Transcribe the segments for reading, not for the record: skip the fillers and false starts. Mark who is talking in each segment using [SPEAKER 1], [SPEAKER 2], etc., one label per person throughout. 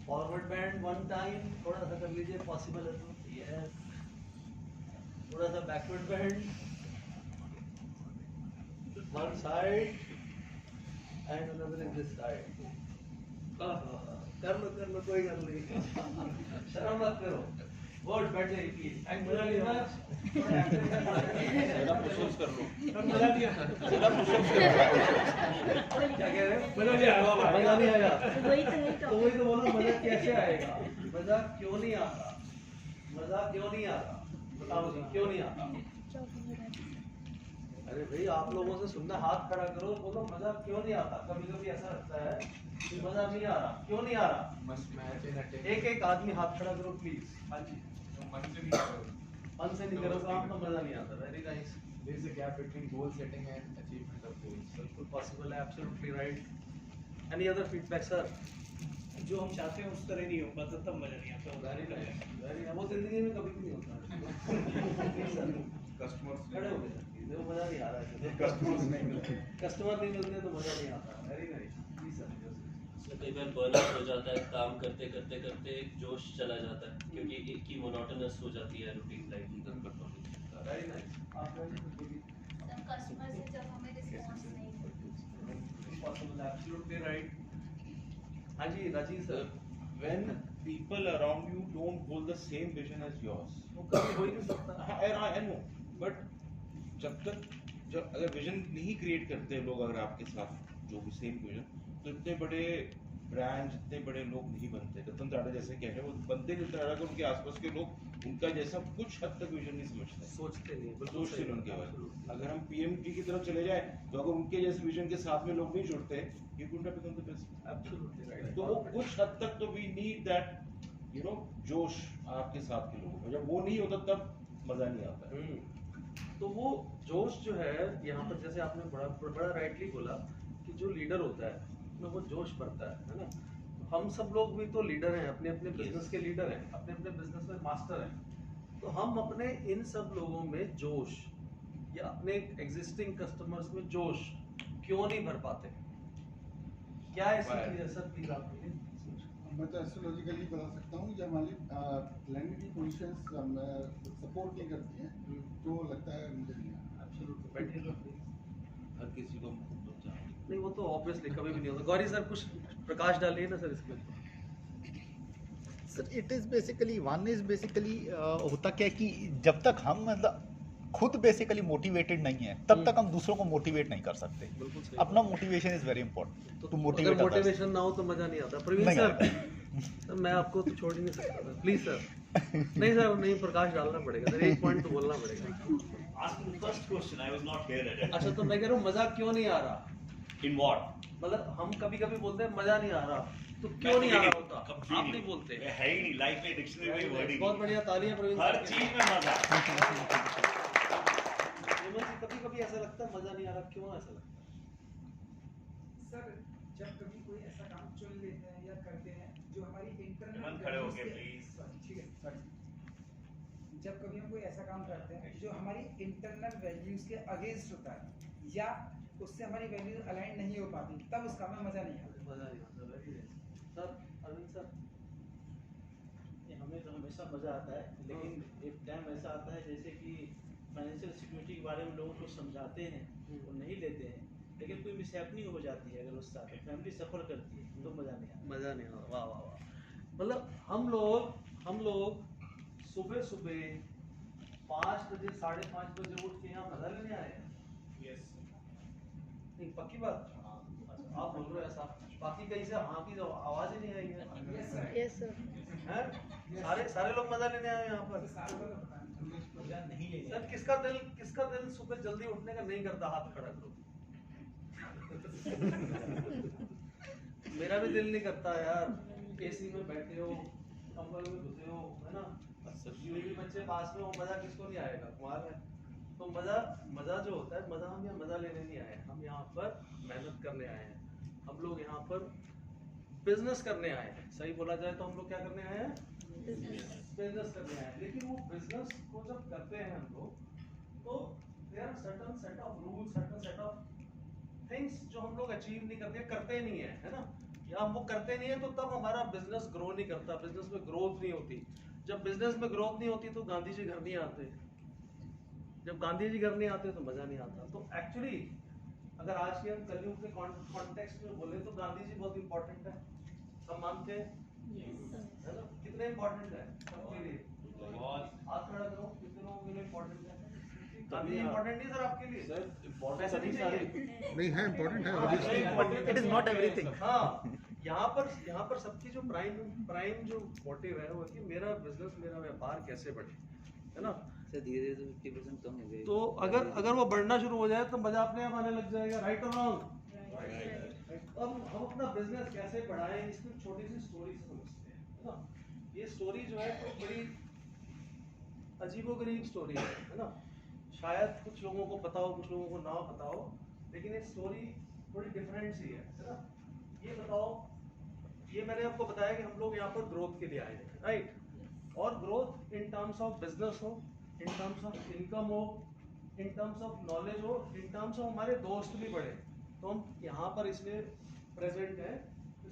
[SPEAKER 1] Forward bend one time, थोड़ा सा कर लीजिए पॉसिबल है तो, यस। थोड़ा सा backward band, one side and another in this side. कर लो कोई गल नहीं, शर्म मत करो। गुड, बैठ जाइए please. Thank you very much.
[SPEAKER 2] जरा पुशअप्स कर लो।
[SPEAKER 1] मजा नहीं आया।
[SPEAKER 2] जरा पुशअप्स कर लो।
[SPEAKER 1] क्या कह रहे हैं? मजा नहीं आया। मजा नहीं आया
[SPEAKER 3] तो
[SPEAKER 1] वही तो बोला, मजा कैसे आएगा? मजा क्यों नहीं आता? मजा क्यों नहीं आता? बताओ जी, क्यों नहीं आता? अरे भाई, आप लोगों से सुनना, हाथ खड़ा करो, बोलो मजा क्यों नहीं आता? कभी कभी ऐसा लगता है कि मजा नहीं आ रहा। क्यों नहीं आ रहा? एक एक आदमी हाथ खड़ा करो प्लीज। हाँ जी, मन से नहीं करो काम तो मजा नहीं आता। Very nice.
[SPEAKER 4] There is a gap between goal setting and achievement of goals.
[SPEAKER 1] बिल्कुल पॉसिबल है, absolutely right. Any other feedback sir?
[SPEAKER 5] जो हम चाहते हैं उस तरह नहीं हो पाता, तब मजा नहीं आता।
[SPEAKER 1] Very nice, very nice. वो जिंदगी में कभी भी नहीं होता। सर
[SPEAKER 4] Customers
[SPEAKER 1] खड़े हो गए, देखो मजा नहीं आ रहा है।
[SPEAKER 4] customers नहीं मिलते।
[SPEAKER 1] कस्टमर नहीं मिलते तो मजा नहीं आता। Very nice. Please sir.
[SPEAKER 6] कई बार बर्नआउट हो जाता है, काम करते करते करते एक जोश चला जाता है, क्योंकि एक ही मोनोटोनस हो जाती है रूटीन लाइफ।
[SPEAKER 1] Very nice. आप
[SPEAKER 3] सब कस्टमर से जब हमें रिस्पॉन्स नहीं मिलता।
[SPEAKER 1] पॉसिबल है, एब्सोल्युटली राइट। हाँ जी Rajiv sir.
[SPEAKER 2] When people around you don't hold the same vision as yours.
[SPEAKER 1] वो कभी हो ही नहीं सकता।
[SPEAKER 2] I know, but जब अगर विजन नहीं क्रिएट करते लोग अगर आपके साथ जो भी सेम विजन, तो इतने बड़े ब्रांड, इतने बड़े लोग नहीं बनते। रतन टाटा जैसे कह रहे हैं, वो बनते नहीं टाटा को, उनके आसपास के लोग उनका जैसा कुछ हद तक विजन नहीं समझते,
[SPEAKER 1] सोचते नहीं, बिल्कुल
[SPEAKER 2] सोचते
[SPEAKER 1] सही
[SPEAKER 2] नहीं उनके
[SPEAKER 1] बात,
[SPEAKER 2] बारे में।
[SPEAKER 1] absolutely।
[SPEAKER 2] अगर हम पीएमजी की तरफ चले जाए, तो अगर उनके जैसे विजन के साथ में लोग नहीं जुड़ते, ये kinda become the best.
[SPEAKER 1] Absolutely right।
[SPEAKER 2] तो वो कुछ हद तक तो वी नीड दैट जोश आपके साथ के लोगों में। जब वो नहीं होता तब मजा नहीं आता है।
[SPEAKER 1] तो वो जोश जो है यहाँ पर, जैसे आपने बड़ा राइटली बोला कि जो लीडर होता है उसमें वो जोश बढ़ता है ना। हम सब लोग भी तो लीडर हैं, अपने अपने बिजनेस के लीडर हैं, अपने अपने बिजनेस में मास्टर हैं। तो हम अपने इन सब लोगों में जोश, या अपने एग्जिस्टिंग कस्टमर्स में जोश क्यों नहीं भर पाते? क्या ऐसी चीज है सर, प्लीज आप बोलिए।
[SPEAKER 7] मैं तो एस्ट्रोलॉजिकली बता सकता हूँ, जब हमारी प्लैनेट की पोजीशंस सपोर्ट नहीं करती हैं तो लगता है मुझे नहीं आता।
[SPEAKER 1] एब्सोल्युटली, बैठिए सर प्लीज।
[SPEAKER 2] हर किसी को
[SPEAKER 1] नहीं, वो तो ऑब्वियसली कभी भी नहीं होता। गौरी सर कुछ प्रकाश डालिए ना सर इसके ऊपर।
[SPEAKER 8] Sir it is basically one is basically होता क्या है कि जब तक हम मतलब खुद बेसिकली मोटिवेटेड नहीं है, तब तक हम दूसरों को मोटिवेट नहीं कर सकते।
[SPEAKER 1] बिल्कुल सही।
[SPEAKER 8] अपना motivation is very important to
[SPEAKER 1] अगर
[SPEAKER 8] मोटिवेट अदर्स।
[SPEAKER 1] मोटिवेशन ना हो तो मजा नहीं आता। प्रवीण
[SPEAKER 8] नहीं
[SPEAKER 1] सर,
[SPEAKER 8] आता।
[SPEAKER 1] सर मैं आपको तो छोड़ ही नहीं सकता था, प्लीज सर। नहीं सर, नहीं, प्रकाश डालना पड़ेगा सर, एक पॉइंट तो बोलना पड़ेगा।
[SPEAKER 9] Ask the first question. I was not here at it.
[SPEAKER 1] अच्छा, तो मैं कह रहा हूँ मजा क्यों नहीं आ रहा?
[SPEAKER 9] In what?
[SPEAKER 1] मतलब हम कभी कभी बोलते हैं मजा नहीं आ रहा, तो क्यों नहीं आ रहा होता? आप नहीं बोलते।
[SPEAKER 9] है ही नहीं, लाइफ में डिक्शनरी में वर्ड ही
[SPEAKER 1] बहुत
[SPEAKER 9] नहीं।
[SPEAKER 1] बढ़िया, तालियां प्रवीण
[SPEAKER 9] हर
[SPEAKER 1] सर के
[SPEAKER 9] चीज
[SPEAKER 1] लिए।
[SPEAKER 9] में मजा है।
[SPEAKER 1] कभी कभी ऐसा लगता है मजा नहीं आ रहा, क्यों ऐसा लगता है?
[SPEAKER 10] सर जब कभी कोई ऐसा काम चुन लेते हैं या करते हैं जो हमारी इंटरनल
[SPEAKER 9] हेमंत खड़े हो गए, please।
[SPEAKER 10] ठीक है सॉरी। जब कभी हम कोई ऐसा काम करते हैं जो हमारी इंटरनल वैल्यूज के अगेंस्ट होता है या उससे हमारी वैल्यूज अलाइन नहीं हो पाती, तब उस काम में मजा नहीं आता।
[SPEAKER 1] मजा नहीं आता। Very nice. Sir Arvind sir.
[SPEAKER 5] हमें तो हमेशा मजा आता है, लेकिन एक टाइम ऐसा आता है जैसे कि फाइनेंशियल सिक्योरिटी के बारे में लोगों को समझाते हैं, वो नहीं लेते हैं, लेकिन कोई मिसहैपनिंग हो जाती है अगर उस साथ फैमिली सफर करती है तो मजा नहीं आता।
[SPEAKER 1] मजा नहीं आता। वाह वाह वाह। मतलब हम लोग सुबह सुबह 5 बजे 5:30 बजे उठ के यहाँ मजा लेने आए हैं।
[SPEAKER 4] Yes.
[SPEAKER 1] नहीं, पक्की बात। अच्छा, आप बोल रहे हो ऐसा, बाकी कहीं से हाँ की आवाज ही नहीं आई है।
[SPEAKER 10] Yes sir.
[SPEAKER 3] Yes sir.
[SPEAKER 1] हैं? सारे लोग मजा लेने आए हैं यहाँ पर।
[SPEAKER 10] साल भर का पता नहीं।
[SPEAKER 5] मजा नहीं लेने
[SPEAKER 1] सर किसका दिल सुबह जल्दी उठने का नहीं करता? हाथ खड़ा करो। मेरा भी दिल नहीं करता यार। एसी में बैठे हो, कंबल में घुसे हो, है ना, बीवी बच्चे पास में हो, मजा किसको नहीं आएगा? कमाल है। तो मजा जो होता है, मजा हम यहाँ मजा लेने नहीं आए हैं, हम यहाँ पर मेहनत करने आए हैं। हम लोग यहाँ पर बिजनेस करने आए हैं। सही बोला जाए तो हम लोग क्या करने आए हैं? बिजनेस करने आए हैं। लेकिन वो बिजनेस को जब करते हैं हम लोग, तो there are certain set of rules, certain set of things जो हम लोग अचीव नहीं करते ही नहीं है ना। या हम वो करते नहीं है तो तब हमारा बिजनेस ग्रो नहीं करता, बिजनेस में ग्रोथ नहीं होती। जब बिजनेस में ग्रोथ नहीं होती तो गांधी जी घर नहीं आते, जब गांधी जी घर नहीं आते तो मजा नहीं आता। तो एक्चुअली अगर आज के हम कलयुग के कॉन्टेक्स्ट में बोले तो गांधी जी बहुत इंपॉर्टेंट है, हम मानते हैं है ना? कितने इंपॉर्टेंट है सबके लिए? हाथ खड़ा करो, कितने लोगों के लिए इंपॉर्टेंट है? गांधी इंपॉर्टेंट नहीं सर आपके लिए?
[SPEAKER 5] सर
[SPEAKER 1] पैसे नहीं चाहिए?
[SPEAKER 7] नहीं है, इम्पोर्टेंट है obviously।
[SPEAKER 8] It is not everything.
[SPEAKER 1] हाँ, यहाँ पर सबकी जो प्राइम जो मोटिव है वो कि मेरा बिजनेस, मेरा व्यापार कैसे बढ़े, है ना?
[SPEAKER 11] सर धीरे धीरे 50% कम हो गई।
[SPEAKER 1] तो अगर वो बढ़ना शुरू हो जाए तो मजा अपने आप आने लग जाएगा, राइट और रॉन्ग? अब हम अपना बिजनेस कैसे बढ़ाएं, इसकी छोटी सी स्टोरी से समझते हैं, है ना? ये स्टोरी जो है तो बड़ी अजीबोगरीब स्टोरी है ना? शायद कुछ लोगों को पता हो, कुछ लोगों को ना पता हो, लेकिन ये स्टोरी थोड़ी डिफरेंट सी है ना? ये बताओ, ये मैंने आपको बताया कि हम लोग यहाँ पर ग्रोथ के लिए आए हैं, राइट? और growth in terms of business हो, इन टर्म्स ऑफ इनकम हो, इन टर्म्स ऑफ नॉलेज हो, इन टर्म्स ऑफ हमारे दोस्त भी बढ़े, तो हम यहाँ पर इसलिए प्रेजेंट हैं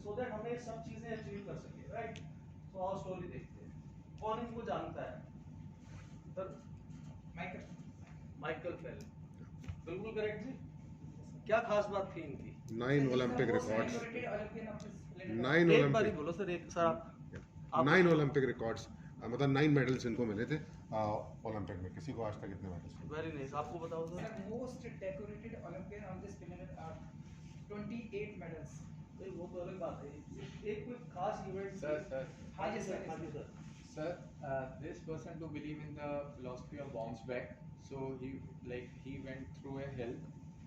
[SPEAKER 1] सो दैट हमें सब चीज़ें अचीव कर सके, राइट? तो आओ स्टोरी देखते हैं। कौन इनको जानता है? सर माइकल फेल, बिल्कुल करेक्ट जी। क्या खास बात थी इनकी?
[SPEAKER 7] 9 ओलंपिक रिकॉर्ड्स, 9
[SPEAKER 1] एक बार ही
[SPEAKER 7] ओलंपिक,
[SPEAKER 1] बोलो सर, एक सर आप
[SPEAKER 7] 9 ओलंपिक रिकॉर्ड्स, मतलब 9 मेडल्स इनको मिले थे ओलंपिक में। किसी को आज तक इतने मेडल्स नहीं।
[SPEAKER 1] वेरी नाइस, आपको बताओ sir.
[SPEAKER 10] Most decorated Olympian on this planet are 28 medals.
[SPEAKER 1] नहीं, वो तो अलग बात है, एक कोई खास इवेंट।
[SPEAKER 4] Sir.
[SPEAKER 10] हाँ जी सर।
[SPEAKER 1] हाँ जी sir.
[SPEAKER 4] Sir, this person to believe in the philosophy of bounce back, so he went through a hell,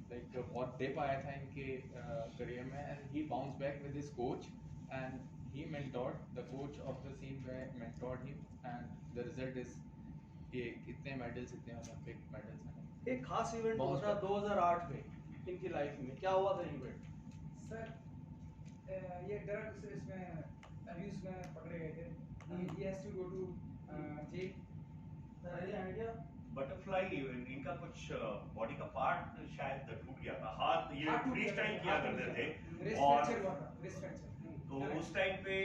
[SPEAKER 4] बहुत dip आया था इनके career में, and he bounced back with his coach, and he mentored the coach of the same guy mentored him, and the result is ये इतने medals, इतने Olympic medals हैं।
[SPEAKER 1] एक खास इवेंट हुआ था 2008 में इनकी लाइफ में, क्या हुआ था इवेंट?
[SPEAKER 10] सर ये ड्रग्स इसमें अब्यूज में पकड़े गए थे। he has to go to jail।
[SPEAKER 1] Sir any idea?
[SPEAKER 9] Butterfly event, इनका कुछ बॉडी का पार्ट शायद टूट गया था, हाथ ये
[SPEAKER 10] हाथ टूट
[SPEAKER 9] फ्री
[SPEAKER 10] गया
[SPEAKER 9] स्टाइल
[SPEAKER 10] था,
[SPEAKER 9] किया
[SPEAKER 10] हाथ
[SPEAKER 9] करते
[SPEAKER 10] टूट
[SPEAKER 9] थे,
[SPEAKER 10] गया था। रिस्ट
[SPEAKER 9] और
[SPEAKER 10] फ्रैक्चर हुआ था, रिस्ट फ्रैक्चर।
[SPEAKER 9] तो उस टाइम पे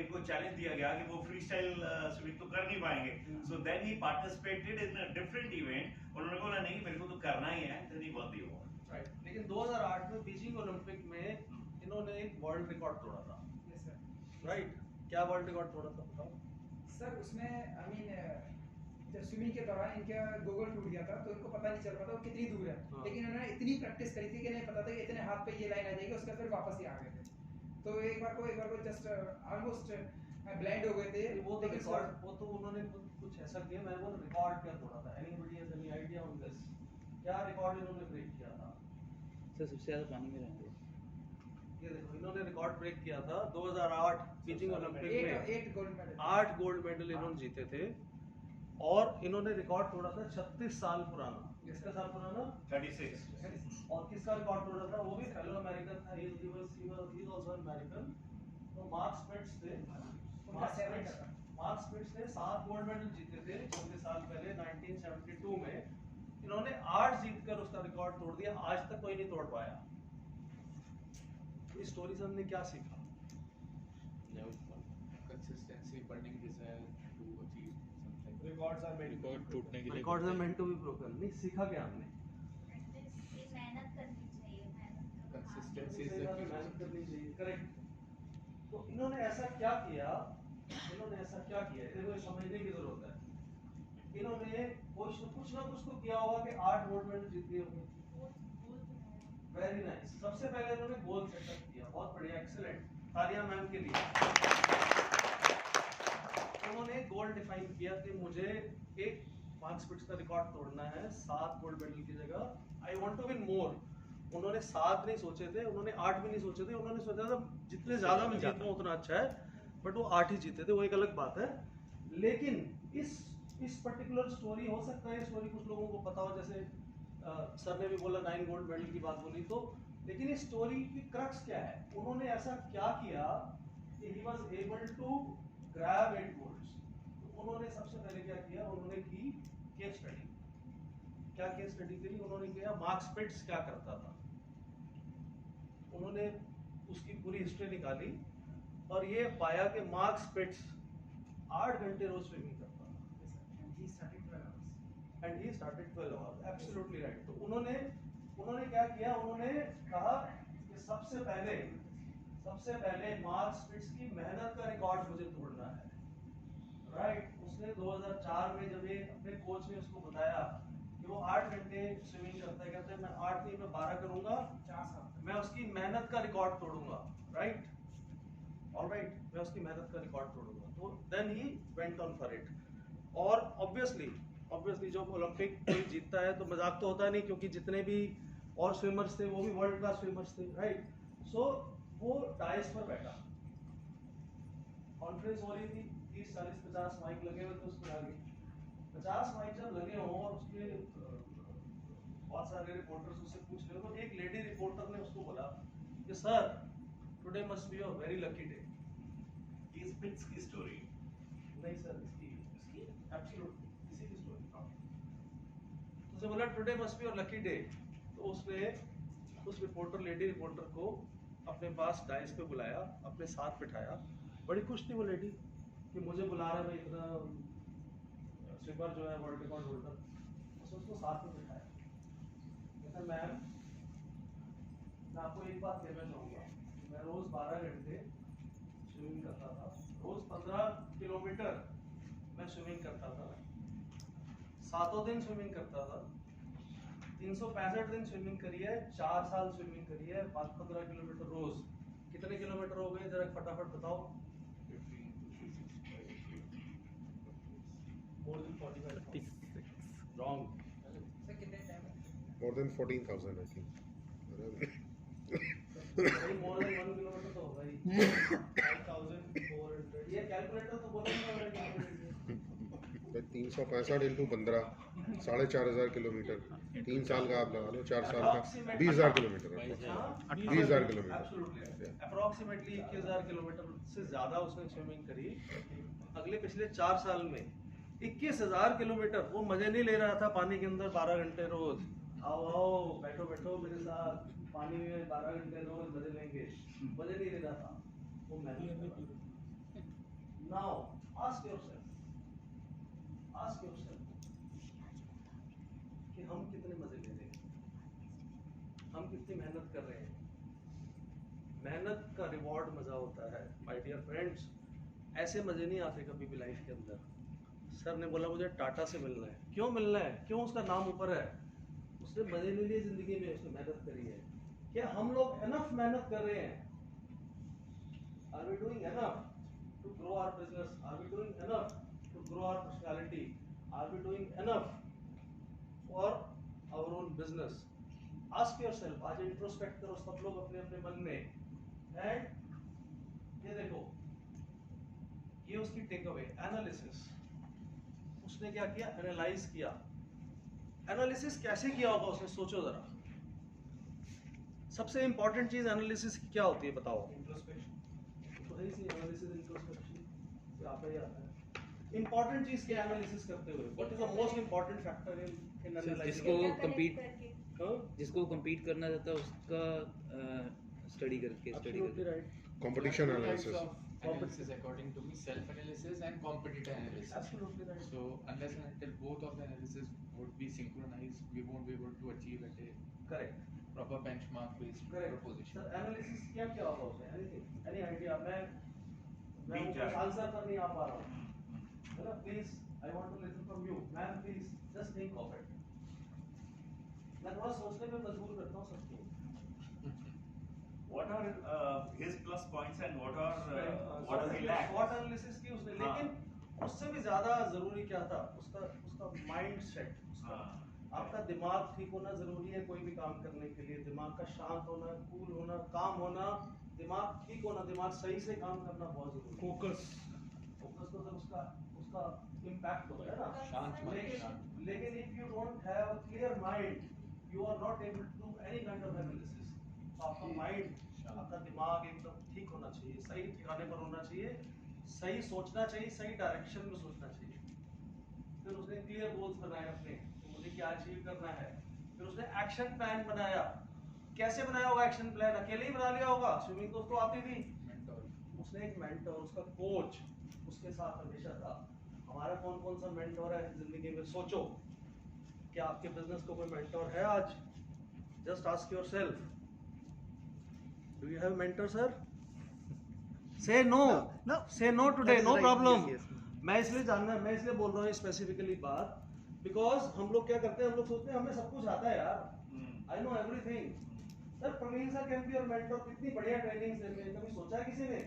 [SPEAKER 9] इनको चैलेंज दिया गया कि वो फ्री स्टाइल स्विमिंग तो कर नहीं पाएंगे, so then he participated in a different event, और उन्होंने बोला नहीं मेरे को तो करना ही है, then he won the award.
[SPEAKER 1] Right, लेकिन 2008 में बीजिंग ओलंपिक में इन्होंने एक वर्ल्ड रिकॉर्ड तोड़ा था,
[SPEAKER 10] यस सर।
[SPEAKER 1] राइट? क्या वर्ल्ड रिकॉर्ड तोड़ा था बताओ?
[SPEAKER 10] सर उसमें आई मीन जब स्विमिंग के दौरान इनका गोगल टूट गया था तो इनको पता नहीं चल पाता वो कितनी दूर है,
[SPEAKER 1] हाँ।
[SPEAKER 10] लेकिन उन्होंने इतनी प्रैक्टिस करी थी कि नहीं पता था कि इतने हाथ पे ये लाइन आ जाएगी, उसके फिर वापस ही आ गए थे। तो एक बार को जस्ट ऑलमोस्ट ब्लाइंड हो गए थे।
[SPEAKER 1] वो तो रिकॉर्ड, वो तो उन्होंने कुछ ऐसा किया, मैं वो रिकॉर्ड क्या तोड़ा था? Anybody has any idea on this? क्या रिकॉर्ड इन्होंने ब्रेक किया था?
[SPEAKER 11] सर सबसे ज़्यादा पानी में रहेंगे।
[SPEAKER 1] ये देखो, इन्होंने रिकॉर्ड ब्रेक किया था 2008 बीजिंग ओलंपिक में,
[SPEAKER 10] 8 गोल्ड मेडल,
[SPEAKER 1] 8 गोल्ड मेडल इन्होंने जीते थे, और इन्होंने रिकॉर्ड तोड़ा था 36 साल पुराना। किसका साल पुराना?
[SPEAKER 9] 36।
[SPEAKER 1] और किसका रिकॉर्ड तोड़ा था? वो भी फेलो अमेरिकन था, ही इज आल्सो अमेरिकन। तो मार्क स्पिट्स थे, मार्क स्पिट्स ने 7 गोल्ड मेडल जीते थे 36 साल पहले 1972 में। इन्होंने 8 जीतकर उसका रिकॉर्ड तोड़ दिया, आज तक कोई नहीं तोड़ पाया। इस स्टोरी से हमने क्या सीखा?
[SPEAKER 4] Consistency, burning desire to achieve something.
[SPEAKER 5] Records are made
[SPEAKER 8] टूटने के लिए
[SPEAKER 1] records are meant to be broken. नहीं, सीखा क्या हमने?
[SPEAKER 3] मेहनत करनी चाहिए, मेहनत
[SPEAKER 4] Consistency is
[SPEAKER 1] सही
[SPEAKER 4] the
[SPEAKER 1] बात है,
[SPEAKER 4] key.
[SPEAKER 1] मेहनत करनी चाहिए, करेक्ट। तो इन्होंने ऐसा क्या किया, देखो ये समझने की जरूरत है। इन्होंने कुछ ना कुछ तो किया होगा कि 8 गोल्ड मेडल जीत लिए होंगे। Very nice. सबसे पहले इन्होंने गोल सेटअप किया, बहुत बढ़िया, एक्सीलेंट, तालियां मैम के लिए। उन्होंने गोल डिफाइन किया कि मुझे एक मार्क स्पिट्स का रिकॉर्ड तोड़ना है 7 गोल्ड मेडल की जगह, I want to win more. उन्होंने 7 नहीं सोचे थे, उन्होंने 8 भी नहीं सोचे थे, उन्होंने सोचा था जितने ज्यादा मैं जीतूं उतना अच्छा है, बट वो 8 ही जीते थे, वो एक अलग बात है। लेकिन इस पर्टिकुलर स्टोरी, हो सकता है स्टोरी कुछ लोगों को पता हो, जैसे सर ने भी बोला 9 गोल्ड मेडल की बात बोली, तो लेकिन इस स्टोरी की क्रक्स क्या है? उन्होंने ऐसा क्या किया कि he was able to grab 8 golds. उन्होंने सबसे पहले क्या किया, उन्होंने की केस स्टडी। क्या केस स्टडी करी उन्होंने? किया मार्क स्पिट्स क्या करता था, उन्होंने उसकी पूरी हिस्ट्री निकाली और ये पाया कि मार्क स्पिट्स 8 घंटे रोज स्विमिंग करता था
[SPEAKER 10] And he started 12 hours.
[SPEAKER 1] And he started 12 hours absolutely right. तो उन्होंने क्या किया, उन्होंने कहा कि सबसे पहले मार्क स्पिट्स की मेहनत का रिकॉर्ड मुझे तोड़ना है, राइट। उसने 2004 में जब ये अपने कोच ने उसको बताया कि वो 8 घंटे स्विमिंग करता है, कहते हैं मैं 8 नहीं मैं 12 करूंगा,
[SPEAKER 10] 4 साल
[SPEAKER 1] मैं उसकी मेहनत का रिकॉर्ड तोड़ूंगा, राइट, ऑलराइट, मैं उसकी मेहनत का रिकॉर्ड तोड़ूंगा। तो then he went on for it. और ऑब्वियसली जब ओलंपिक कोई जीतता है तो मजाक तो होता नहीं, क्योंकि जितने भी और स्विमर्स थे वो भी वर्ल्ड क्लास स्विमर्स थे, राइट। सो वो डाइस पर बैठा, कॉन्फ्रेंस हो रही थी, 30 40 50 माइक लगे हुए थे उसके आगे। 50 माइक जब लगे हों और उसके बहुत सारे रिपोर्टर्स उससे पूछ रहे हो, तो एक लेडी रिपोर्टर ने उसको बोला कि sir today must be your very lucky day.
[SPEAKER 9] ये स्पिट्स की स्टोरी
[SPEAKER 1] नहीं सर, इसकी एब्सोल्युटली किसी की स्टोरी। तो उसने बोला today must be your lucky day. तो उसने उस लेडी रिपोर्टर को अपने पास डाइस पे बुलाया, अपने साथ बिठाया। बड़ी खुश थी वो लेडी कि मुझे बुला रहा है भाई, इतना स्विमर जो है वर्ल्ड रिकॉर्ड होल्डर। उसने उसको साथ में बिठाया, कहता मैम मैं आपको एक बात कहना चाहूँगा, मैं रोज 12 घंटे स्विमिंग करता था, रोज 15 किलोमीटर मैं स्विमिंग करता था, 7 दिन स्विमिंग करता था, 365 दिन स्विमिंग करी है, 4 साल स्विमिंग करी है, 15 किलोमीटर रोज। कितने किलोमीटर हो गए जरा फटाफट बताओ? More than 45. Wrong.
[SPEAKER 10] सर कितने टाइम है?
[SPEAKER 12] More than 14,000 I think.
[SPEAKER 1] भाई more than 1 किलोमीटर तो होगा ही। 5,400। ये कैलकुलेटर तो बोलो ना।
[SPEAKER 12] 365 into 15 4,500 किलोमीटर, 3 साल का आप लगा लो, 4 साल का 20,000 किलोमीटर, 20,000 किलोमीटर,
[SPEAKER 1] अप्रोक्सीमेटली 21,000 किलोमीटर से ज्यादा उसने स्विमिंग करी। अगले पिछले 4 साल में 21,000 किलोमीटर। वो मजे नहीं ले रहा था पानी के अंदर 12 घंटे रोज। आओ बैठो बैठो मेरे साथ पानी में 12 घंटे रोज मजे लेंगे, मजे नहीं ले रहा था वो। मेहनत नाउ आस्क योरसेल्फ कि हम कितने मजे ले रहे हैं, हम कितनी मेहनत कर रहे हैं। मेहनत का रिवॉर्ड मजा होता है माय डियर फ्रेंड्स। ऐसे मजे नहीं आते कभी भी लाइफ के अंदर। सर ने बोला मुझे टाटा से मिलना है, क्यों मिलना है, क्यों उसका नाम ऊपर है? उसने मजे नहीं लिए जिंदगी में, उसने मेहनत करी है। क्या हम लोग एनफ मेहनत कर रहे हैं? Are we doing enough to grow our business? Are we doing enough to grow our personality? Are we doing enough for our own business? Ask yourself. आज इंट्रोस्पेक्ट करो सब लोग अपने अपने मन में। एंड ये देखो, ये उसकी टेक अवे एनालिसिस। उसने क्या किया? एनालाइज किया। एनालिसिस कैसे किया होगा उसने? सोचो जरा। सबसे इंपॉर्टेंट चीज एनालिसिस की क्या होती है बताओ? इंट्रोस्पेक्शन तो है ही। एनालिसिस इंट्रोस्पेक्शन से आता ही आता है। इंपॉर्टेंट चीज क्या एनालिसिस करते हुए? What is the most important factor in
[SPEAKER 11] जिसको compete करना चाहता है उसका स्टडी करके
[SPEAKER 1] right.
[SPEAKER 12] competition analysis.
[SPEAKER 4] Analysis according to me, self analysis and competitor analysis.
[SPEAKER 1] Absolutely right.
[SPEAKER 4] So unless and until both of the analysis would be synchronized, we won't be able to achieve at a
[SPEAKER 1] correct
[SPEAKER 4] proper benchmark based proposition.
[SPEAKER 1] Sir analysis क्या क्या होगा उसमें? Anything any idea? मैं
[SPEAKER 9] Deep
[SPEAKER 1] answer पर नहीं आ पा रहा हूँ, है ना? Please I want to listen from you ma'am, please just think of it. मैं थोड़ा सोचने पे मजबूर करता हूँ सबको।
[SPEAKER 9] What are his plus points and what does he lack?
[SPEAKER 1] SWOT analysis की उसने, लेकिन उससे भी ज्यादा जरूरी क्या था? उसका माइंड सेट। आपका दिमाग ठीक होना जरूरी है कोई भी काम करने के लिए। दिमाग का शांत होना, कूल होना, काम होना, दिमाग ठीक होना, दिमाग सही से काम करना बहुत जरूरी है। फोकस तो सर उसका इम्पैक्ट होता है ना।
[SPEAKER 4] शांत मन,
[SPEAKER 1] लेकिन if you don't have a clear mind, you are not able to do any kind of analysis. तो आपका माइंड, आपका दिमाग एकदम ठीक होना चाहिए, सही ठिकाने पर होना चाहिए, सही सोचना चाहिए, सही डायरेक्शन में सोचना चाहिए। फिर उसने क्लियर गोल्स बनाए अपने, तो मुझे क्या अचीव करना है। फिर उसने एक्शन प्लान बनाया कैसे बनाया होगा एक्शन प्लान? अकेले ही बना लिया होगा? स्विमिंग तो उसको आती थी, उसने एक मेंटर, उसका कोच उसके साथ हमेशा था। हमारा कौन कौन सा मेंटोर है जिंदगी में? सोचो, क्या आपके बिजनेस को कोई मेंटोर है आज? Just ask yourself, do you have mentor sir? से नो, से नो टुडे, नो प्रॉब्लम। मैं इसलिए बोल रहा हूँ स्पेसिफिकली बात, बिकॉज हम लोग क्या करते हैं, हम लोग सोचते हैं हमें सब कुछ आता है यार, I know everything. Sir Praveen sir can be your mentor, कितनी बढ़िया ट्रेनिंग देते हैं, कभी सोचा है किसी ने?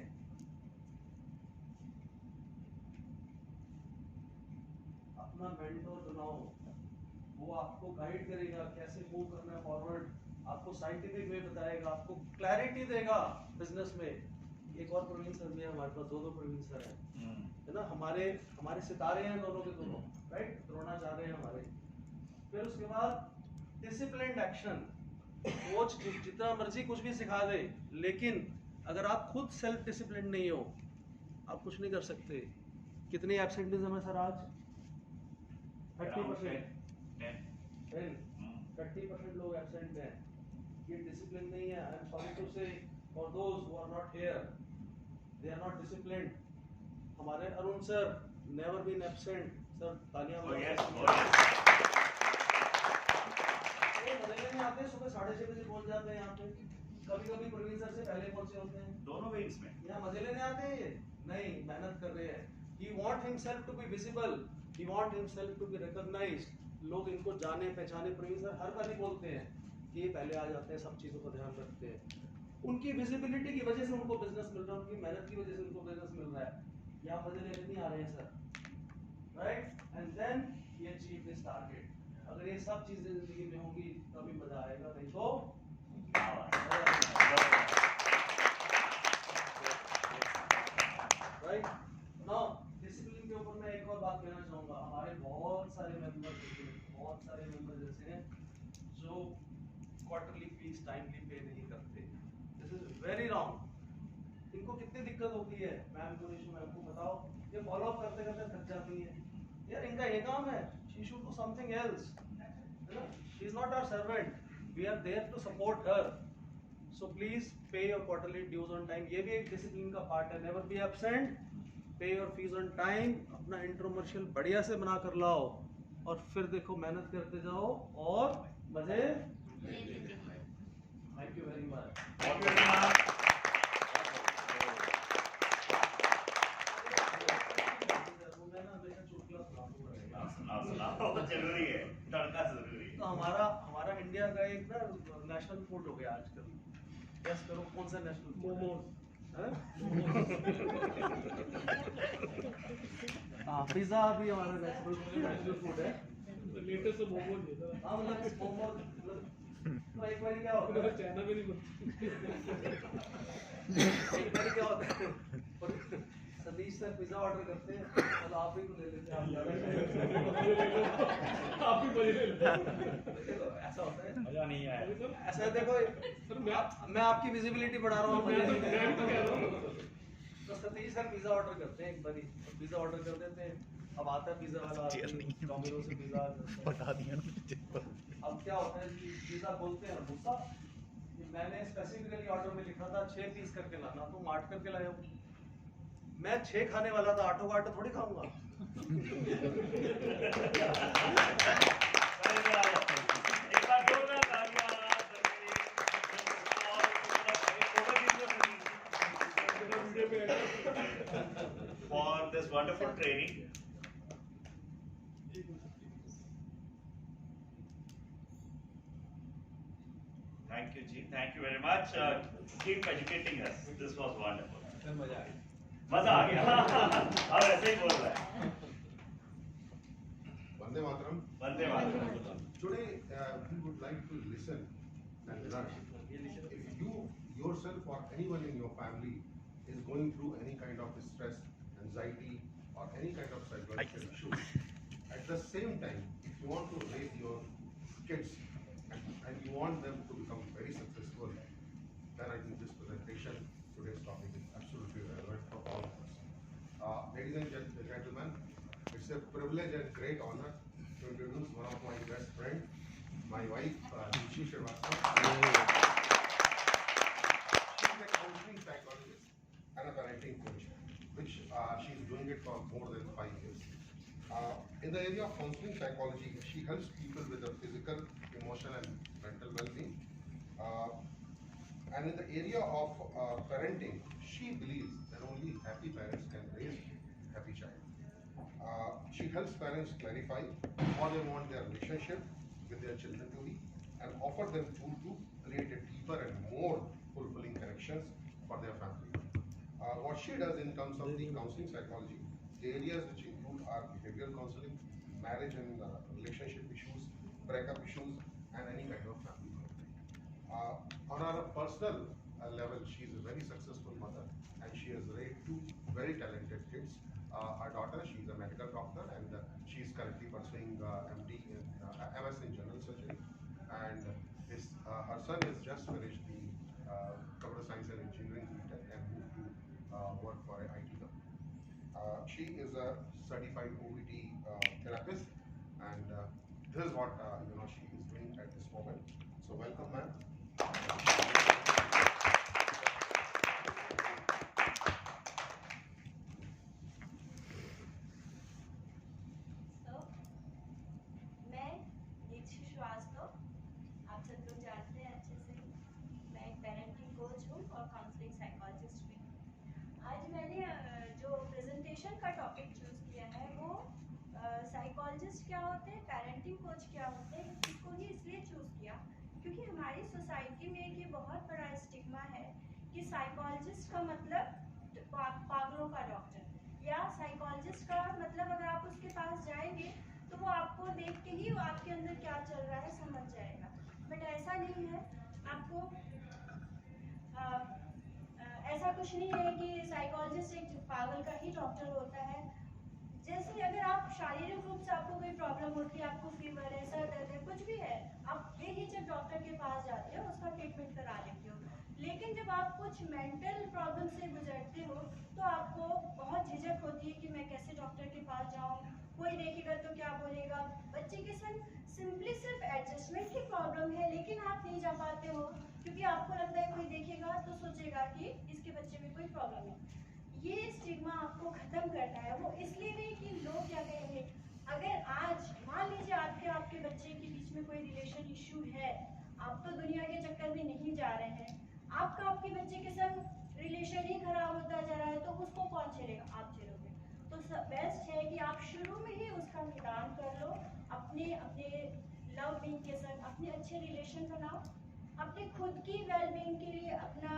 [SPEAKER 1] अपना मेंटर बनाओ, वो आपको गाइड करेगा कैसे मूव करना है फॉरवर्ड, आपको साइंटिफिक वे बताएगा, आपको क्लैरिटी देगा बिजनेस में। एक और प्रवीण सर भी है हमारे पास, दो प्रवीण सर है ना, हमारे सितारे हैं दोनों के दोनों, राइट, द्रोणाचार्य हैं हमारे। फिर उसके बाद डिसिप्लिन्ड एक्शन। कोच जितना मर्जी कुछ भी सिखा दे, लेकिन अगर आप खुद सेल्फ डिसिप्लिन नहीं हो, आप कुछ नहीं कर सकते। कितनी एब्सेंटिज्म है सर आज? 30%, 30% लोग एब्सेंट हैं। ये डिसिप्लिन नहीं है। I am sorry to say for those who are not here, they are not disciplined. हमारे Arun sir never been absent, sir तालियां मजे में आते हैं, सुबह 6:30 बजे पहुंच जाते हैं यहाँ पे, कभी कभी प्रवीण सर से पहले पहुंचे होते हैं।
[SPEAKER 9] दोनों वेज में
[SPEAKER 1] यहाँ मजे लेने आते हैं, ये नहीं, मेहनत कर रहे हैं। He want himself to be visible, he want himself to be recognized। लोग इनको जाने पहचाने। प्रवीण सर हर बार ही बोलते हैं कि ये पहले आ जाते हैं, सब चीज़ों का ध्यान रखते हैं। उनकी विजिबिलिटी की वजह से उनको बिजनेस मिल रहा है, उनकी मेहनत की वजह से उनको बिजनेस मिल रहा है। यहाँ मजे लेने नहीं आ रहे हैं सर, राइट? एंड देन ये अचीव दिस टारगेट। अगर ये सब चीजें जिंदगी में होंगी तभी मजा आएगा, नहीं तो राइट। नाउ डिसिप्लिन के ऊपर मैं एक और बात कहना चाहूंगा। हमारे बहुत सारे मेंबर जैसे हैं जो क्वार्टरली फीस टाइमली पे नहीं करते। This is very wrong. इनको कितनी दिक्कत होती है मैम को, निशु मैम को बताओ, ये फॉलो अप करते करते थक जाती है यार, इनका ये काम है, she should do something else, है ना? She is not our servant, we are there to support her. So please pay your quarterly dues on time. ये भी एक डिसिप्लिन का पार्ट है, never be absent, pay your fees on time. अपना इंटरकमर्शियल बढ़िया से बना कर लाओ और फिर देखो मेहनत करते जाओ और मजे। Thank you very much.
[SPEAKER 9] जरूरी है, तड़का जरूरी है।
[SPEAKER 1] तो हमारा इंडिया का एक ना नेशनल फूड हो गया आजकल। गेस करो कौन सा नेशनल? मोमोज। हाँ, पिज्जा भी हमारा नेशनल फूड है।
[SPEAKER 13] लेटेस्ट तो मोमोज है।
[SPEAKER 1] हाँ, मतलब मोमोज, तो एक बार क्या होता है,
[SPEAKER 13] चाइना में नहीं
[SPEAKER 1] एक बार क्या होता है, सतीश सर पिज्जा ऑर्डर करते हैं और आप ही को ले लेते हैं,
[SPEAKER 13] आप ही मजे ले लेते हैं।
[SPEAKER 1] देखो ऐसा होता है,
[SPEAKER 13] मजा नहीं आया।
[SPEAKER 1] ऐसा देखो सर, मैं आपकी विजिबिलिटी बढ़ा रहा हूँ। तो सतीश सर पिज्जा ऑर्डर करते हैं, एक बारी पिज्जा ऑर्डर कर देते हैं, अब आता है पिज्जा वाला, डोमिनोज से पिज्जा
[SPEAKER 8] बता दिया ना।
[SPEAKER 1] अब क्या होता है कि पिज्जा बोलते हैं गुस्सा, मैंने स्पेसिफिकली ऑर्डर में लिखा था 6 पीस करके लाना, तुम 8 करके लाए हो। मैं 6 खाने वाला था, 8 का 8 थोड़ी खाऊंगा।
[SPEAKER 9] For this wonderful training. Thank you, Ji. Thank you very much. Keep educating us. This was wonderful. मजा आ गया। अब ऐसे ही बोल रहा है।
[SPEAKER 12] Vande Mataram.
[SPEAKER 9] Vande Mataram.
[SPEAKER 12] Today we would like to listen and learn. If you yourself or anyone in your family is going through any kind of stress, anxiety, or any kind of psychological issue, at the same time, if you want to raise your kids and you want them to become very successful, then I think this presentation, today's topic, is absolutely relevant for all of us. Ladies and gentlemen, it's a privilege and great honor to introduce one of my best friends, my wife, Nishu Srivastava. and a parenting coach, which she's doing it for more than 5 years. In the area of counseling psychology, she helps people with their physical, emotional, and mental well-being. And in the area of parenting, she believes that only happy parents can raise happy child. She helps parents clarify how they want their relationship with their children to be, and offer them tools to create a deeper and more fulfilling connections for their family. What she does in terms of the counseling psychology, the areas which include are behavioral counseling, marriage and relationship issues, breakup issues, and any kind of family counseling. On a personal level, she is a very successful mother, and she has raised 2 very talented kids. Her daughter, she is a medical doctor, and she is currently pursuing MD in MS in general surgery. And her son has just finished the computer science and engineering BTech and moved to work for an IT company. She is a certified OBT therapist, and this is what she is doing at this moment. So welcome, ma'am.
[SPEAKER 14] मैं दीक्षित श्रीवास्तव, आप सब लोग जानते हैं अच्छे से, मैं एक पेरेंटिंग कोच हूँ और काउंसलिंग साइकोलॉजिस्ट भी हूँ। आज मैंने जो प्रेजेंटेशन का टॉपिक चूज किया है वो साइकोलॉजिस्ट क्या होते हैं, पेरेंटिंग कोच क्या होते हैं, इसको ही इसलिए चूज किया क्योंकि हमारी सोसाइटी में एक ये बहुत बड़ा स्टिग्मा है कि साइकोलॉजिस्ट का मतलब पागलों का डॉक्टर, या साइकोलॉजिस्ट का मतलब अगर आप उसके पास जाएंगे तो वो आपको देख के ही आपके अंदर क्या चल रहा है समझ जाएगा, बट ऐसा नहीं है। आपको ऐसा कुछ नहीं है कि साइकोलॉजिस्ट एक पागल का ही डॉक्टर होता है। जैसे अगर आप शारीरिक रूप से आपको कोई प्रॉब्लम होती है, आपको फीवर है, सर दर्द है, कुछ भी है, आप बेहिचक डॉक्टर के पास जाते हो, उसका ट्रीटमेंट करा लेते हो। लेकिन जब आप कुछ मेंटल प्रॉब्लम से गुजरते हो तो आपको बहुत झिझक होती है कि मैं कैसे डॉक्टर के पास जाऊं, कोई देखेगा तो क्या बोलेगा। बच्चे के संग सिंपली सिर्फ एडजस्टमेंट की प्रॉब्लम है, लेकिन आप नहीं जा पाते हो क्योंकि आपको लगता है कोई देखेगा तो सोचेगा कि इसके बच्चे में कोई प्रॉब्लम है। ये स्टिग्मा आपको खत्म करना है, वो इसलिए नहीं कि लोग क्या कहेंगे। अगर आज मान लीजिए आपके बच्चे के बीच में कोई रिलेशन इश्यू है, आप तो दुनिया के चक्कर में नहीं जा रहे हैं, आपके बच्चे के संग रिलेशन ही खराब होता जा रहा है, तो उसको कौन झेलेगा? आप झेलोगे। तो बेस्ट है कि आप शुरू में ही उसका निदान कर लो, अपने लव बीइंग के संग अपने अच्छे रिलेशन बनाओ, अपने खुद की वेल बीइंग के लिए अपना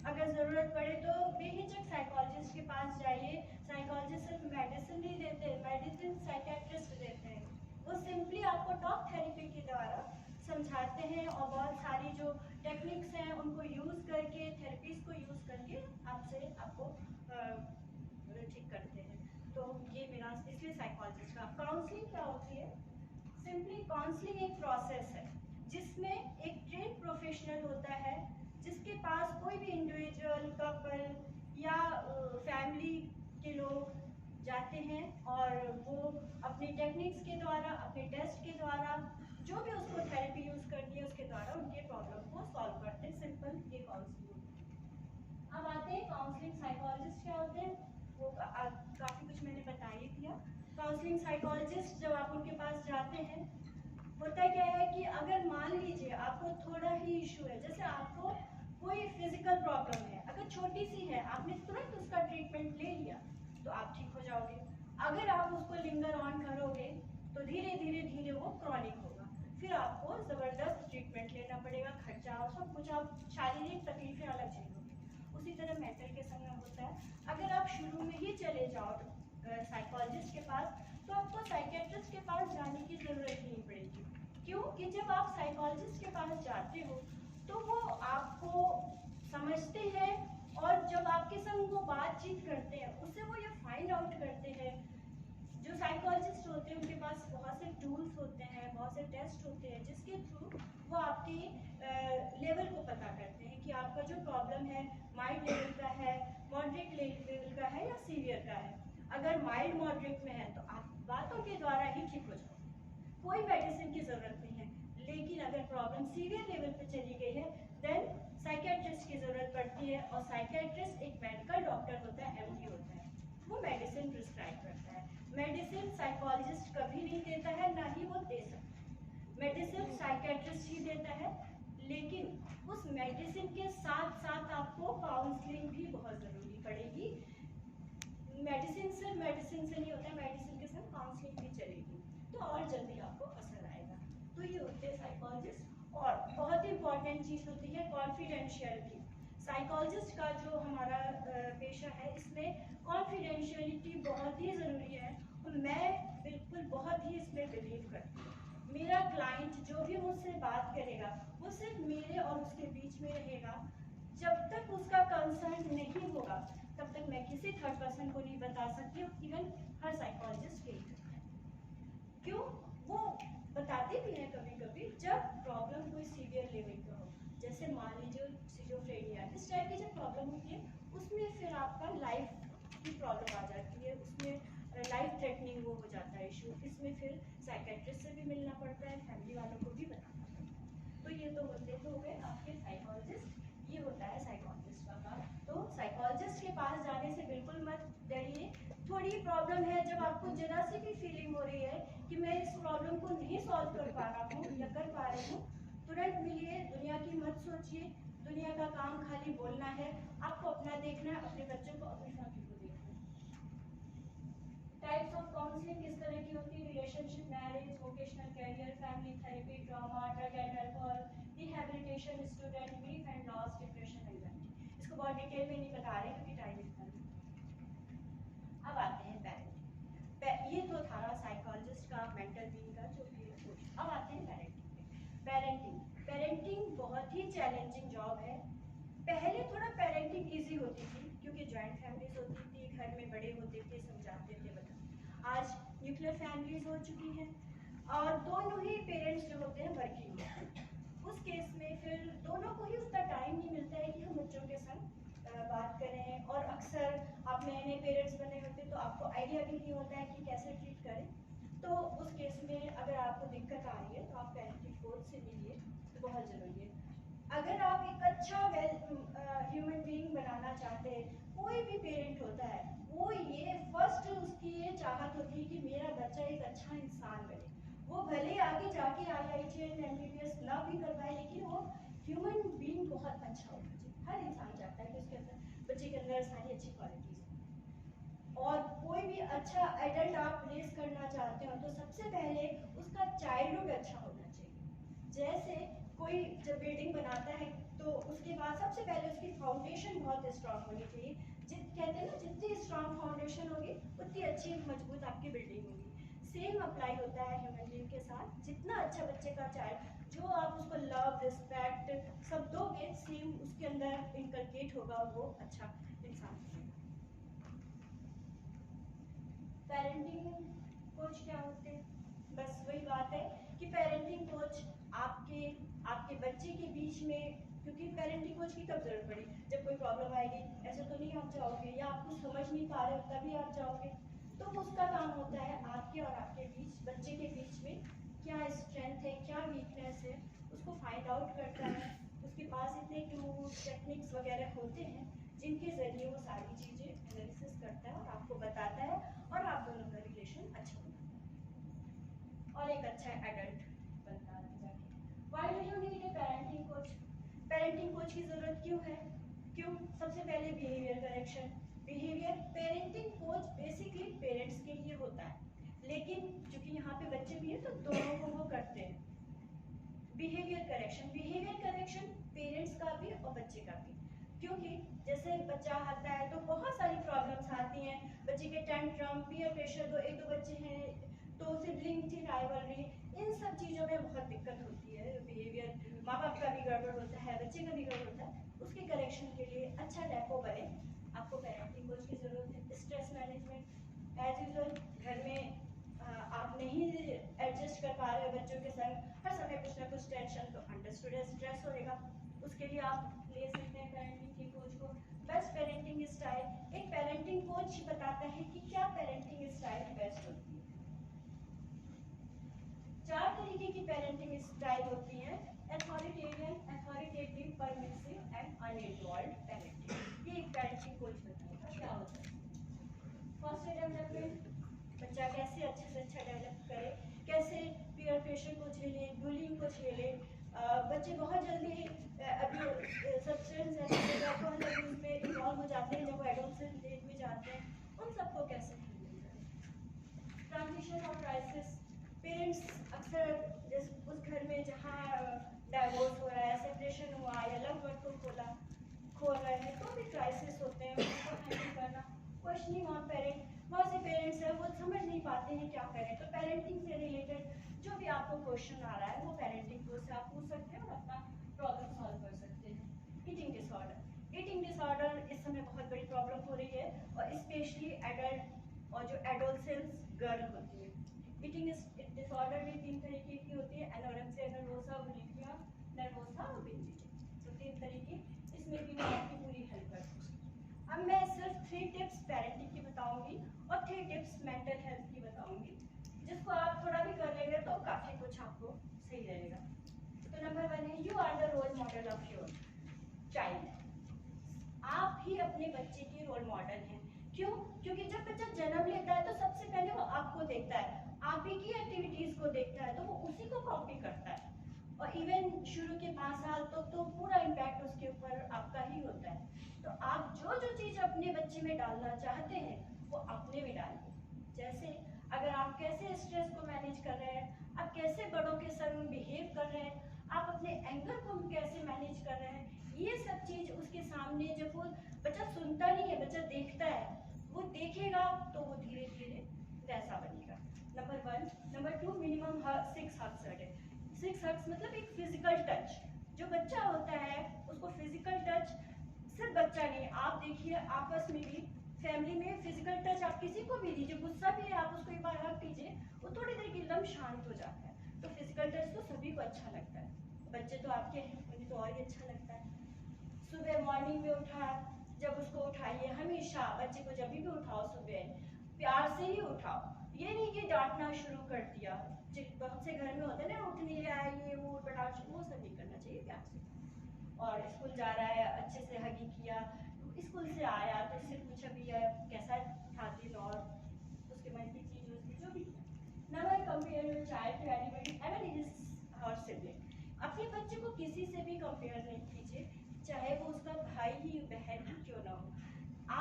[SPEAKER 14] अगर ज़रूरत पड़े तो बेहिचक साइकोलॉजिस्ट के पास जाइए। साइकोलॉजिस्ट सिर्फ मेडिसिन नहीं देते, मेडिसिन साइकेट्रिस्ट देते हैं, वो सिंपली आपको टॉक थेरेपी के द्वारा समझाते हैं और बहुत सारी जो टेक्निक्स हैं उनको यूज़ करके, थेरेपीज को यूज़ करके आपको ठीक करते हैं। तो ये मेरा इसलिए साइकोलॉजिस्ट का। काउंसलिंग क्या होती है? सिंपली काउंसलिंग एक प्रोसेस है जिसमें एक ट्रेन प्रोफेशनल होता है, जिसके पास कोई भी इंडिविजुअल, कपल या फैमिली के लोग जाते हैं और वो अपनी टेक्निक्स के द्वारा, अपने टेस्ट के द्वारा, जो भी उसको थेरेपी यूज़ करनी है उसके द्वारा उनके प्रॉब्लम को सॉल्व करते हैं। सिंपल ये काउंसलिंग। अब आते हैं काउंसलिंग साइकोलॉजिस्ट क्या होते हैं, वो काफ़ी कुछ मैंने बता ही दिया। काउंसलिंग साइकोलॉजिस्ट जब आप उनके पास जाते हैं, होता क्या है कि अगर मान लीजिए आपको थोड़ा ही इशू है, जैसे आपको कोई फिजिकल प्रॉब्लम है, अगर छोटी सी है, आपने तुरंत उसका ट्रीटमेंट ले लिया तो आप ठीक हो जाओगे। अगर आप उसको लिंगर ऑन करोगे तो धीरे धीरे वो क्रॉनिक होगा, फिर आपको ज़बरदस्त ट्रीटमेंट लेना पड़ेगा, खर्चा और सब कुछ, आप शारीरिक तकलीफें अलग झेलोगे। उसी तरह मेंटल के संग होता है। अगर आप शुरू में ही चले जाओ साइकोलॉजिस्ट के पास तो आपको साइकेट्रिस्ट के पास जाने की ज़रूरत नहीं पड़ेगी। क्यों? कि जब आप साइकोलॉजिस्ट के पास जाते हो तो वो आपको समझते हैं और जब आपके संग वो बातचीत करते हैं उससे वो ये फाइंड आउट करते हैं। जो साइकोलॉजिस्ट होते हैं उनके पास बहुत से टूल्स होते हैं, बहुत से टेस्ट होते हैं जिसके थ्रू वो आपके लेवल को पता करते हैं कि आपका जो प्रॉब्लम है माइल्ड लेवल का है, मॉडरेट लेवल का है या सीवियर का है। अगर माइल्ड मॉडरेट में है तो आप बातों के द्वारा ही ठीक हो जाओ, कोई मेडिसिन की ज़रूरत नहीं है। लेकिन अगर प्रॉब्लम सीवियर लेवल पे चली गई है देन साइकेट्रिस्ट की ज़रूरत पड़ती है, और साइकेट्रिस्ट एक मेडिकल डॉक्टर होता है, एमडी होता है, वो मेडिसिन प्रिस्क्राइब करता है। मेडिसिन साइकोलॉजिस्ट कभी नहीं देता है, ना ही वो दे सकता है। मेडिसिन साइकेट्रिस्ट ही देता है, लेकिन उस मेडिसिन के साथ साथ आपको काउंसलिंग भी बहुत ज़रूरी पड़ेगी। मेडिसिन से नहीं होता है, मेडिसिन के साथ काउंसलिंग भी चलेगी तो और जल्दी आपको असर आएगा। तो ये होते हैं साइकोलॉजिस्ट। और बहुत इंपॉर्टेंट चीज़ होती है कॉन्फिडेंशियलिटी। साइकोलॉजिस्ट का जो हमारा पेशा है, इसमें कॉन्फिडेंशियलिटी बहुत ही ज़रूरी है, और मैं बिल्कुल बहुत ही इसमें बिलीव करती हूँ। मेरा क्लाइंट जो भी मुझसे बात करेगा वो सिर्फ मेरे और उसके बीच में रहेगा। जब तक उसका कंसर्न नहीं होगा तब तक मैं किसी थर्ड पर्सन को नहीं बता सकती, इवन हर साइकोलॉजिस्ट के क्यों वो बताते भी हैं कभी कभी जब प्रॉब्लम कोई सीवियर लेवल का हो, जैसे मान लीजिए सिजोफ्रेनिया इस टाइप की जब प्रॉब्लम होती है, उसमें फिर आपका लाइफ की प्रॉब्लम आ जाती है, उसमें लाइफ थ्रेटनिंग वो हो जाता है इशू, इसमें फिर साइकेट्रिस्ट से भी मिलना पड़ता है, फैमिली वालों को भी बताना पड़ता है। तो ये तो होते हो गए आपके साइकोलॉजिस्ट, ये होता है साइकोलॉजिस्ट का काम। तो साइकोलॉजिस्ट के पास जाने से बिल्कुल मत डरिए। थोड़ी प्रॉब्लम है, जब आपको जरा सी भी फीलिंग हो रही है कि मैं इस प्रॉब्लम को नहीं सॉल्व कर पा रहा हूँ या कर पा रही हूँ, तुरंत मिलिए। दुनिया की मत सोचिए, दुनिया का काम खाली बोलना है, आपको अपना देखना है, अपने बच्चों को, अपनी फैमिली को देखना है। टाइप्स ऑफ काउंसलिंग किस तरह की होती है? Relationship, marriage, vocational career, family therapy, trauma, drug and alcohol, rehabilitation, student, grief and loss, depression, anxiety. इसको बहुत डिटेल में नहीं बता रहे क्योंकि टाइम इतना नहीं। अब आते हैं पेरेंटिंग। ये तो था साइकोलॉजिस्ट का, मेंटल बीइंग का जो भी है। अब आते हैं पेरेंटिंग बहुत ही चैलेंजिंग जॉब है। पहले थोड़ा पेरेंटिंग इजी होती थी क्योंकि जॉइंट फैमिलीज होती थी, घर में बड़े होते थे, समझाते थे, बताते। आज न्यूक्लियर फैमिलीज हो चुकी हैं और दोनों ही पेरेंट्स जो होते हैं वर्किंग होते हैं। उस केस में फिर दोनों को ही उतना टाइम नहीं मिलता है कि हम बच्चों के संग बात करें, और अक्सर आप नए नए पेरेंट्स बने होते तो आपको आइडिया भी नहीं होता है कि कैसे ट्रीट करें। तो उस केस में अगर आपको दिक्कत आ रही है तो आप पेरेंटिंग कोच से मिलिए, तो बहुत ज़रूरी है। अगर आप एक अच्छा ह्यूमन बीइंग बनाना चाहते हैं, कोई भी पेरेंट होता है वो ये फर्स्ट उसकी ये चाहत होती है कि मेरा बच्चा एक अच्छा इंसान बने। वो भले आगे जाके IIT MBBS ना भी कर पाए, लेकिन वो ह्यूमन बीइंग बहुत अच्छा होना चाहिए। हर इंसान चाहता है कि उसके अंदर, बच्चे के अंदर सारी अच्छी क्वालिटीज हो। और कोई भी अच्छा एडल्ट आप रेस करना चाहते हो तो सबसे पहले उसका चाइल्डहुड अच्छा होना चाहिए। जैसे कोई जब बिल्डिंग बनाता है तो उसके बाद सबसे पहले उसकी फाउंडेशन बहुत स्ट्रांग होनी चाहिए। कहते हैं ना, जितनी स्ट्रांग फाउंडेशन होगी उतनी अच्छी मजबूत आपकी बिल्डिंग होगी। सेम अप्लाई होता है ह्यूमन बीइंग के साथ। जितना अच्छा बच्चे का चाइल्ड, जो आप उसको लव, रिस्पेक्ट सब दोगे, सेम उसके अंदर इनकलकेट होगा और वो अच्छा इंसान बनेगा। पेरेंटिंग कोच क्या होते हैं? बस वही बात है कि पेरेंटिंग कोच आपके बच्चे के बीच में, क्योंकि पेरेंटिंग कोच की कब जरूरत पड़ी? जब कोई प्रॉब्लम आएगी, ऐसे तो नहीं आप जाओगे, या आप कुछ समझ नहीं पा रहे हो तभी आप जाओगे। तो उसका काम होता है आपके और आपके बीच, बच्चे के बीच में क्या स्ट्रेंथ है, क्या वीकनेस है, उसको फाइंड आउट करता है। उसके पास इतने टूल्स, टेक्निक्स वगैरह होते हैं जिनके जरिए वो सारी चीज़ें एनालिसिस करता है और आपको बताता है, और आप दोनों का रिलेशन अच्छा होता है और एक अच्छा एडल्ट बनता है जाके। Why do you need a parenting coach? Parenting coach की ज़रूरत क्यों है? क्यों? सबसे पहले behaviour correction. Behaviour, parenting coach basically parents के लिए होता है, लेकिन क्योंकि यहाँ पे बच्चे भी हैं तो दोनों को वो करते हैं। बिहेवियर करेक्शन पेरेंट्स का भी और बच्चे का भी, क्योंकि जैसे बच्चा आता है तो बहुत सारी प्रॉब्लम्स आती हैं। बच्चे के टेंट्रम, पीयर प्रेशर, एक दो बच्चे हैं तो सिबलिंग की राइवलरी, इन सब चीज़ों में बहुत दिक्कत होती है। बिहेवियर, माँ बाप का भी गड़बड़ होता है, बच्चे का भी गड़बड़ होता है। उसके करेक्शन के लिए अच्छा डेपो बने, आपको पेरेंटिंग कोच की ज़रूरत है। स्ट्रेस मैनेजमेंट, एज यूजुअल घर में आप नहीं एडजस्ट कर पा रहे हो बच्चों के संग, हर समय कुछ ना कुछ टेंशन, तो अंडरस्टूड स्ट्रेस होएगा। उसके लिए आप ले सकते हैं पेरेंटिंग कोच को। बेस्ट पेरेंटिंग स्टाइल, एक पेरेंटिंग कोच बताता है कि क्या पेरेंटिंग स्टाइल बेस्ट होती है। 4 तरीके की पेरेंटिंग स्टाइल होती है: authoritarian, authoritative, permissive first development, बच्चा कैसे अच्छे से अच्छा डेवलप करे, कैसे पीयर प्रेशर को झेले, बुलिंग को झेले। बच्चे बहुत जल्दी सब्सटेंस अल्कोहल अब्यूज में इन्वॉल्व हो जाते हैं जब वो एडोलसेंट एज में जाते हैं, उन सबको कैसे हैंडल करें। ट्रांजिशन और क्राइसिस, पेरेंट्स अक्सर उस घर में जहाँ डाइवोर्स हो रहा है, सेपरेशन हुआ या लव वर्ड को खोल रहे हैं, तो भी क्राइसिस होते हैं, उनको हैंडल करना। क्वेश्चनिंग ऑन पेरेंट, बहुत से पेरेंट्स हैं वो समझ नहीं पाते हैं क्या करें, तो पेरेंटिंग से रिलेटेड जो भी आपको क्वेश्चन आ रहा है वो पेरेंटिंग को से आप पूछ सकते हैं और अपना प्रॉब्लम सॉल्व कर सकते हैं। ईटिंग डिसऑर्डर इस समय बहुत बड़ी प्रॉब्लम हो रही है, और स्पेशली एडल्ट और जो एडोलसेंस गर्ल होती है। ईटिंग डिसऑर्डर भी 3 तरीके की होती है, एनोरेक्सिया नर्वोसा, बुलिमिया नर्वोसा और बिंज। तो 3 तरीके, इसमें भी मैं आपकी पूरी हेल्प कर सकती हूँ। अब मैं सिर्फ 3 टिप्स पेरेंटिंग की बताऊंगी और 3 टिप्स मेंटल हेल्थ की बताऊंगी, जिसको आप थोड़ा भी कर लेंगे तो काफी कुछ आपको सही रहेगा। तो नंबर 1 है, you are the role model of your child. आप ही अपने बच्चे के रोल मॉडल हैं। क्यों? क्योंकि जब बच्चा जन्म लेता है तो सबसे पहले वो आपको देखता है, आप ही की एक्टिविटीज को देखता है, तो वो उसी को कॉपी करता है। और इवन शुरू के 5 साल तक तो पूरा इम्पैक्ट उसके ऊपर आपका ही होता है। तो आप जो जो चीज अपने बच्चे में डालना चाहते हैं वो अपने में डालिए। जैसे अगर आप कैसे स्ट्रेस को मैनेज कर रहे हैं, आप कैसे बड़ों के संग बिहेव कर रहे हैं, आप अपने एंगर को कैसे मैनेज कर रहे हैं, ये सब चीज उसके सामने जब वो बच्चा सुनता नहीं है, बच्चा देखता है, वो देखेगा तो वो धीरे धीरे वैसा बनेगा। Number 1। Number 2, minimum 6 hugs a day. 6 hugs मतलब एक फिजिकल टच। जो बच्चा होता है उसको फिजिकल टच, सिर्फ बच्चा नहीं, आप देखिए आपस में भी फैमिली में फिजिकल टच आप किसी को भी दीजिए, गुस्सा भी है आप उसको एक बार हग कीजिए, वो थोड़ी देर के एकदम शांत हो जाता है। तो फिजिकल टच तो सभी को अच्छा लगता है, बच्चे तो आपके हैं, उन्हें तो और ही अच्छा लगता है। सुबह मॉर्निंग में उठा, जब उसको उठाइए, हमेशा बच्चे को जब भी उठाओ सुबह प्यार से ही उठाओ, ये नहीं कि डांटना शुरू कर दिया। बहुत से घर में होते हैं ना, उठ नहीं रहा है ये वो पटाख, वो सब नहीं करना चाहिए, प्यार से। और स्कूल जा रहा है, अच्छे से हगी किया, स्कूल से आया तो इससे पूछा भी कैसा था दिन, और उसके मन की चीज उसकी जो भी। Never compare your child to anybody ever his और सिबलिंग। अपने बच्चे को किसी से भी कंपेयर नहीं कीजिए, चाहे वो उसका भाई ही बहन ही क्यों ना हो।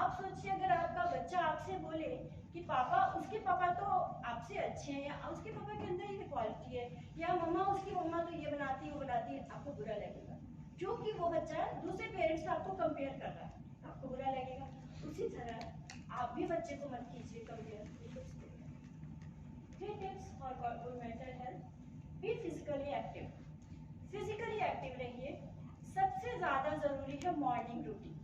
[SPEAKER 14] आप सोचिए अगर आपका बच्चा आपसे बोले कि पापा, उसके पापा तो आपसे अच्छे हैं, या उसके पापा के अंदर ये क्वालिटी है, या मम्मा उसकी मम्मा तो ये बनाती है वो बनाती है, आपको बुरा लगेगा, क्योंकि वो बच्चा दूसरे पेरेंट्स से आपको कंपेयर कर रहा है, आपको बुरा लगेगा। उसी तरह आप भी बच्चे को मत कीजिए compare. 3 tips for good mental health. Be physically active. Physically active रहिए। सबसे ज्यादा जरूरी है मॉर्निंग रूटीन।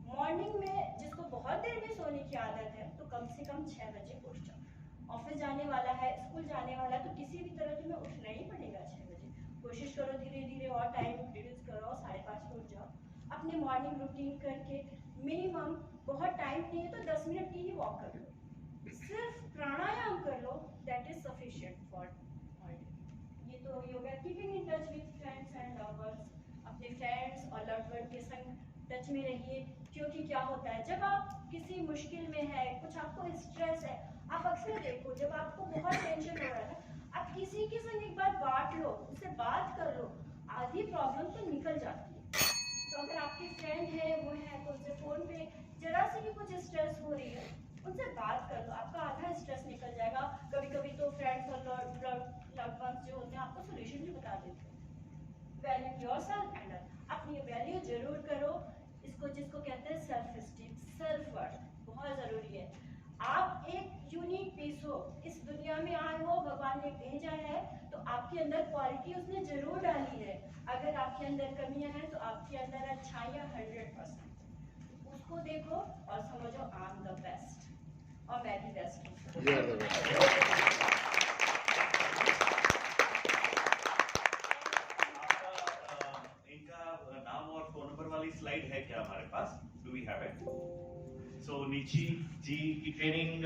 [SPEAKER 14] मॉर्निंग में जिसको बहुत देर में सोने की आदत है तो कम से कम 6 बजे उठ जाओ। ऑफिस जाने वाला है, स्कूल जाने वाला है, तो किसी भी तरह तुम्हें उठना ही पड़ेगा 6 बजे। कोशिश करो धीरे धीरे और टाइम रिड्यूस करो, 5:30 पे उठ जाओ। अपने मॉर्निंग रूटीन करके मिनिमम, बहुत टाइम नहीं है तो 10 मिनट की ही वॉक कर लो, सिर्फ प्राणायाम कर लो, दैट इज सफिशिएंट फॉर ये तो yoga. Keeping in touch with friends and lovers. अपने फ्रेंड्स और लव्ड वन के संग टच में रहिए, क्योंकि क्या होता है जब आप किसी मुश्किल में है, कुछ आपको स्ट्रेस है, आप अक्सर देखो जब आपको बहुत टेंशन हो रहा है, आप किसी के संग एक बार बांट लो, उससे बात कर लो, आधी प्रॉब्लम तो निकल जाती है। तो अगर आपकी फ्रेंड है वो है तो उनसे फोन पे जरा से भी कुछ स्ट्रेस हो रही है, उनसे बात कर लो, आपका आधा स्ट्रेस निकल जाएगा। कभी कभी तो फ्रेंड्स और लव्ड वंस जो होते हैं आपको सोल्यूशन भी बता देते हैं। वैल्यू योरसेल्फ एंड अपनी वैल्यू जरूर करो, इसको जिसको कहते हैं सेल्फ एस्टीम, सेल्फ वर्थ, बहुत जरूरी है। आप एक यूनिक पीस हो, इस दुनिया में आए हो, भगवान ने भेजा है, तो आपके अंदर क्वालिटी उसने जरूर डाली है। अगर आपके अंदर कमियां हैं तो आपके अंदर अच्छाइयां 100%, उसको देखो और समझो आई एम द बेस्ट और मैं भी बेस्ट हूँ।
[SPEAKER 9] नाम और फोन नंबर वाली स्लाइड है क्या हमारे पास? Do we have it? So Nichi ji की ट्रेनिंग